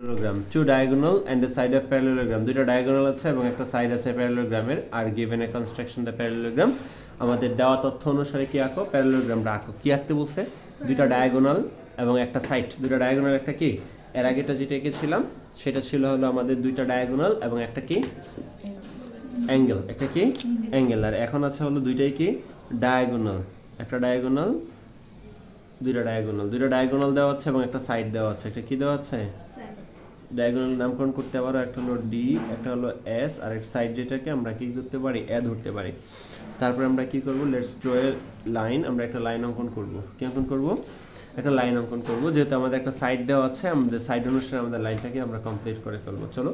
parallelogram, two diagonal and a side of parallelogram, দুইটা diagonal আছে এবং একটা সাইড আছে প্যারালেলোগ্রামের। আর given a construction the parallelogram, আমাদের দেওয়া তথ্য অনুসারে কি আঁকো, প্যারালেলোগ্রামটা আঁকো। কি আঁকতে বলছে? দুইটা diagonal এবং একটা সাইড। দুইটা diagonal একটা কি, এর আগেটা যেটা এঁকেছিলাম সেটা ছিল হলো আমাদের দুইটা diagonal এবং একটা কি অ্যাঙ্গেল, একটা কি অ্যাঙ্গেল। আর এখন আছে হলো দুইটাই কি diagonal, একটা diagonal, দুইটা diagonal দেওয়া আছে এবং একটা সাইড দেওয়া আছে। একটা কি দেওয়া আছে, ডায়াগোনাল নামকরণ করতে পারো, একটা হলো ডি, একটা হলো এস, আর একটা সাইড যেটাকে আমরা কি করতে পারি, এ ধরতে পারি। তারপরে আমরা কি করব, লেটস ড্র এ লাইন। আমরা একটা লাইন অঙ্কন করব। কি অঙ্কন করব? একটা লাইন অঙ্কন করব। যেহেতু আমাদের একটা সাইড দেওয়া আছে, আমাদের সাইড অনুসারে আমাদের লাইনটাকে আমরা কমপ্লিট করে ফেলবো। চলো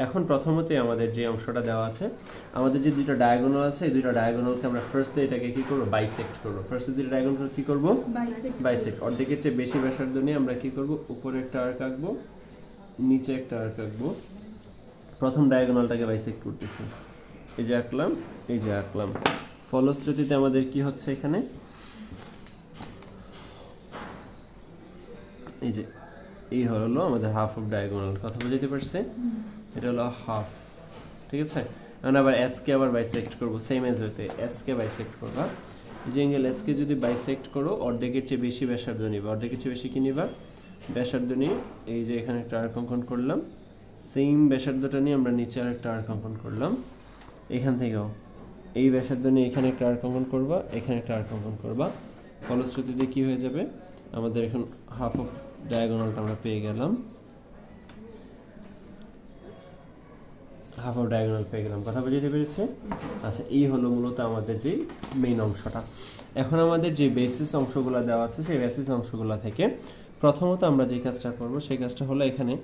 এখন প্রথমতেই আমাদের যে অংশটা দেওয়া আছে, আমাদের যে দুইটা ডায়াগোনাল আছে, এই দুইটা ডায়াগোনালকে আমরা ফার্স্টে এটাকে কি করব, বাইসেক্ট করব। ফার্স্টে দুইটা ডায়াগোনাল কি করব, বাইসেক্ট। অর্ধেকের চেয়ে বেশি ব্যাসার্ধ নিয়ে আমরা কি করব, উপরে একটা আর্ক আঁকবো, নিচে একটা আর্ক আঁকবো। প্রথম ডায়াগোনালটাকে বাইসেক্ট করতেছি, এই যে আঁকলাম, এই যে আঁকলাম। ফলশ্রুতিতে আমাদের কি হচ্ছে এখানে, এই যে এই হলো আমাদের হাফ অফ ডায়াগোনাল। কথা বুঝতে পারছে? এটা হলো হাফ, ঠিক আছে। এখন আবার এস কে আবার বাইসেক্ট করব, সেম এজ হতে এস কে বাইসেক্ট করবা। এই যে অ্যাঙ্গেল এস কে যদি বাইসেক্ট করো, অর্ধেকের চেয়ে বেশি ব্যাসার্ধ নিবা। অর্ধেকের চেয়ে বেশি কি নিবা, ব্যাসার্ধ নিয়ে এই যে এখানে একটা আর্ক অঙ্কন করলাম। সেম ব্যাসার্ধটা নিয়ে আমরা নিচে আর একটা আর্ক অঙ্কন করলাম। এখান থেকেও এই ব্যাসার্ধ নিয়ে এখানে একটা আর্ক অঙ্কন করবা, এখানে একটা আর্ক অঙ্কন করবা। ফলশ্রুতিতে কি হয়ে যাবে, আমাদের এখন হাফ অফ ডায়াগোনালটা আমরা পেয়ে গেলাম, হাফ অফ ডায়াগোনাল পেয়ে গেলাম। কথা বুঝতে পেরেছে? আচ্ছা, এই হলো মূলত আমাদের যে মেইন অংশটা। এখন আমাদের যে বেসিস অংশগুলো দেওয়া আছে, সেই বেসিস অংশগুলো থেকে প্রথমত আমরা যে কাজটা করব, সেই কাজটা হলো এখানে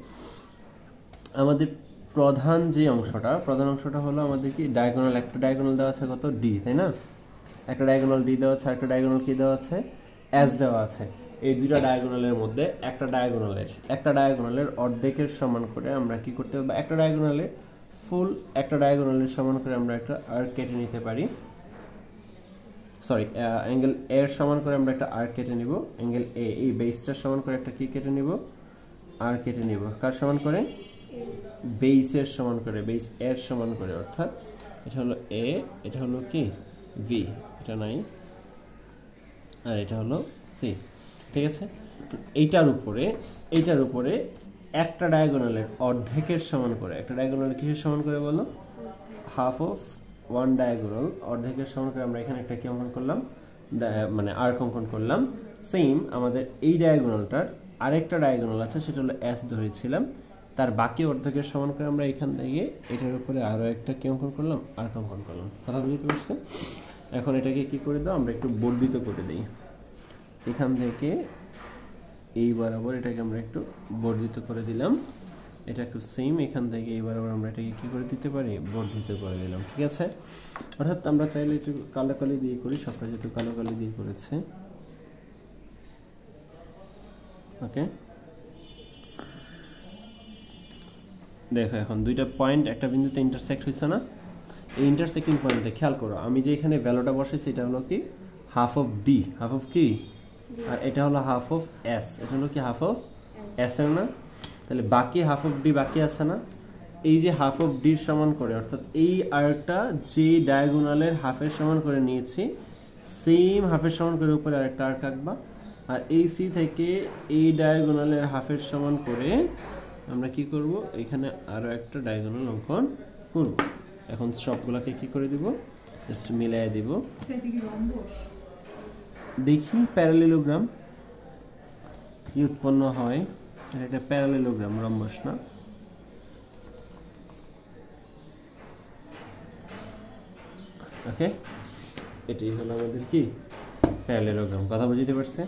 আমাদের প্রধান যে অংশটা, প্রধান অংশটা হলো আমাদের কি ডায়াগোনাল। একটা ডায়াগোনাল দেওয়া আছে কত, ডি, তাই না? একটা ডায়াগোনাল ডি দেওয়া আছে, একটা ডায়াগোনাল কি দেওয়া আছে, এস দেওয়া আছে। এই দুইটা ডায়াগোনালের মধ্যে একটা ডায়াগোনালের অর্ধেকের সমান করে আমরা কি করতে পারবো, একটা ডায়াগোনালের ফুল একটা ডায়াগোনালের সমান করে আমরা একটা আর্ক কেটে নিতে পারি। সরি, অ্যাঙ্গেল এ এর সমান করে আমরা একটা আর্ক কেটে নিব। অ্যাঙ্গেল এ, এই বেসটার সমান করে একটা কি কেটে নিব, আর্ক কেটে নিব। কার সমান করে, বেসের সমান করে, বেস এর সমান করে। অর্থাৎ এটা হলো এ, এটা হলো কি ভি, এটা নাই, আর এটা হলো সি, ঠিক আছে। এইটার উপরে একটা ডায়াগোনালের অর্ধেকের সমান করে, একটা ডায়াগোনাল কিসের সমান করে বলো, হাফ অফ ওয়ান ডায়াগোনাল, অর্ধেকের সমান করে আমরা এখানে একটা কি অঙ্কন করলাম, মানে আর্ক অঙ্কন করলাম। সেম আমাদের এই ডায়াগোনালটার আরেকটা ডায়াগোনাল আছে, সেটা হলো এস ধরেছিলাম, তার বাকি অর্ধেকের সমান করে আমরা এখান থেকে এটার উপরে আরো একটা কি অঙ্কন করলাম, আর্ক অঙ্কন করলাম। কথা বুঝতে পারছেন? এখন এটাকে কি করে দাও, আমরা একটু বর্ধিত করে দিই। এখান থেকে এই বরাবর এটাকে আমরা একটু বর্ধিত করে দিলাম। এটা একটু সেম, এখান থেকে এই বরাবর আমরা এটাকে কি করে দিতে পারি, বর্ধিত করে দিলাম, ঠিক আছে। অর্থাৎ আমরা চাইলে একটু কালো কালি দিয়ে করি, সবটা যেহেতু কালো কালি দিয়ে করেছে। ওকে, দেখো এখন দুইটা পয়েন্ট একটা বিন্দুতে ইন্টারসেক্ট হয়েছে না? এই ইন্টারসেক্টিং পয়েন্টে খেয়াল করো, আমি যে এখানে ভ্যালুটা বসাইছি এটা হলো কি half of D, half of কি, আর এটা হলো হাফ অফ এস, এটা হলো কি হাফ অফ এস এর না? তাহলে বাকি হাফ অফ ডি বাকি আছে না? এই যে হাফ অফ ডির সমান করে, অর্থাৎ এই আর্কটা যে ডায়াগোনালের হাফের সমান করে নিয়েছি, সেম হাফের সমান করে উপরে আরেকটা আর্ক আঁকবা। আর এই সি থেকে এই ডায়াগোনালের হাফের সমান করে আমরা কি করব, এখানে আরো একটা ডায়াগোনাল অঙ্কন করব। এখন সবগুলোকে কি করে দিব, জাস্ট মিলাই দিব। দেখি প্যারালেলোগ্রাম কি উৎপন্ন হয়। এটা প্যারালেলোগ্রাম, রম্বস না। ওকে, এটাই হলো আমাদের কি প্যারালেলোগ্রাম। কথা বুঝতে পারছে?